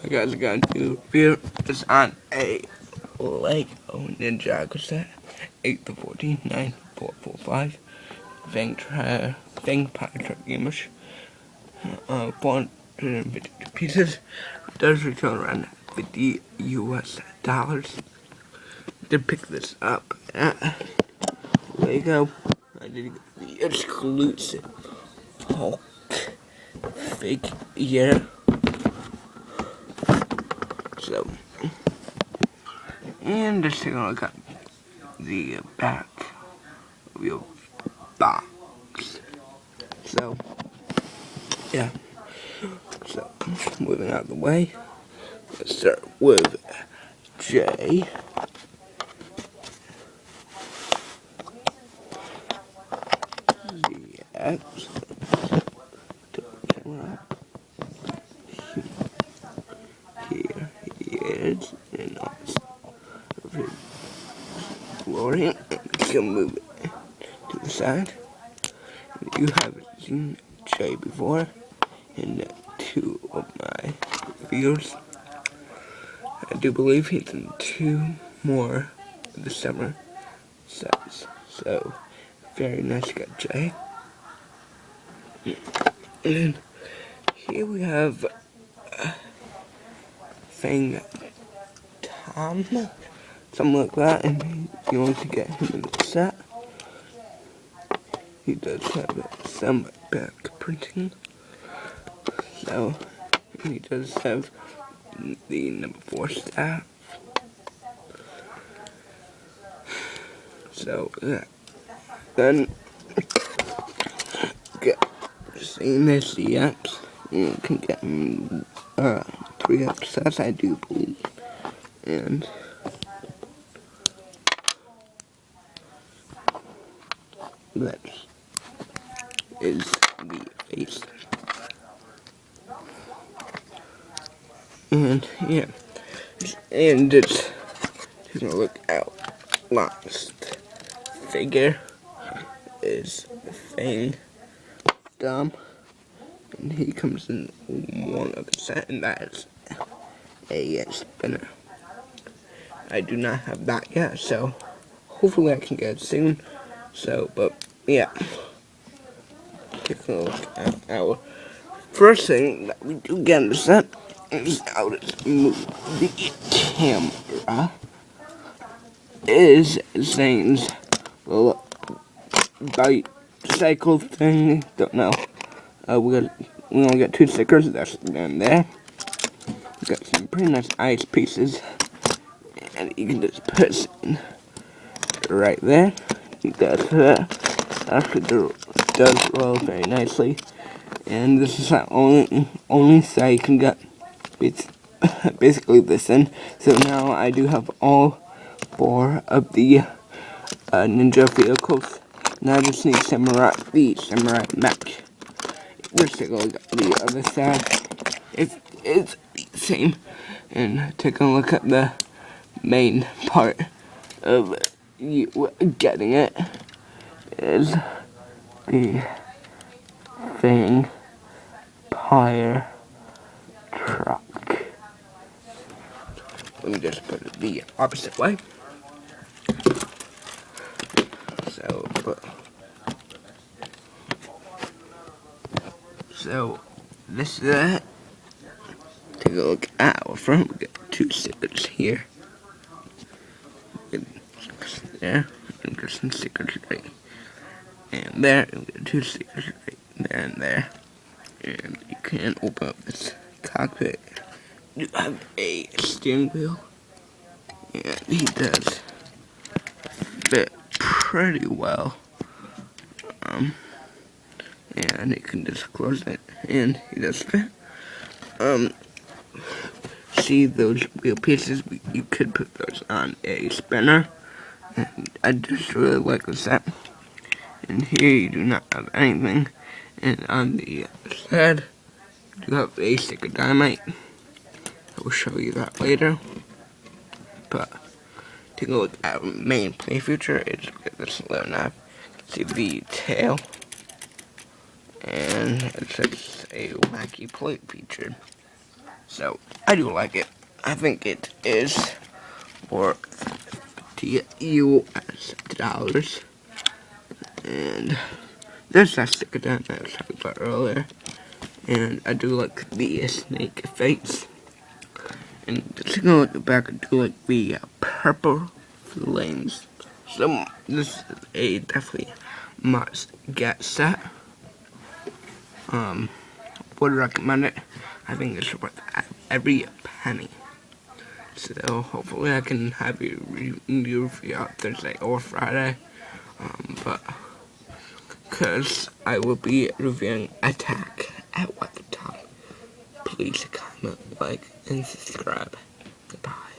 I guys are going to review is on a Lego ninjago set, 8 to 14, 9, 4, 4, 5, fangpyre truck image, 452 pieces. It does retail around $50 US. Did pick this up at Lego. I did get the exclusive Hulk figure. So, and just taking a look at the back of your box. So, yeah. So, moving out of the way, let's start with J. The X. Camera. Here he is, and it's glory. I'm gonna move it to the side. You have seen J before in two of my videos. I do believe he's in two more of the summer sets. So, very nice, got J. And here we have Fang Tom, something like that, and you want to get him in the set. He does have some back printing, so he does have the number 4 staff. So yeah, then get same as the X. You can get 3 episodes, I do believe, and that is the face. And yeah, and it's taking a look out. Last figure is Fang Dumb, and he comes in one of the set, and that is a spinner. I do not have that yet, so hopefully I can get it soon. So, but yeah, taking a look at our first thing that we do get in the set is how to move the camera. Is Zane's little bicycle thing. Don't know. We only got 2 stickers. That's down there. We got some pretty nice ice pieces, and you can just put it in right there. He does actually does roll very nicely, and this is the only side you can get. It's basically this in. So now I do have all 4 of the ninja vehicles. Now I just need the samurai match. Let's take a look at the other side. It's the same. And take a look at the main part of you getting it is the fangpyre truck. Let me just put it the opposite way. So this is it. Take a look at our front. We got 2 stickers here. There, and got some stickers right and there. And we got 2 stickers right there and there. And you can open up this cockpit. You have a steering wheel, and he does fit pretty well. And you can just close it, and he does fit. See those wheel pieces? You could put those on a spinner. And I just really like the set. And here you do not have anything. And on the side, you have a stick of dynamite. I will show you that later. But take a look at our main play feature. It's this little knife. See the tail. And it says a wacky plate feature. So I do like it. I think it is worth US dollars. And there's that sticker down there I was talking about earlier. And I do like the snake face. And the sticker at the back, I do like the purple flames. So this is a definitely must get set. Would recommend it. I think it's worth every penny. So hopefully I can have you review out Thursday or Friday. But because I will be reviewing Attack at What the Top. Please comment, like, and subscribe. Goodbye.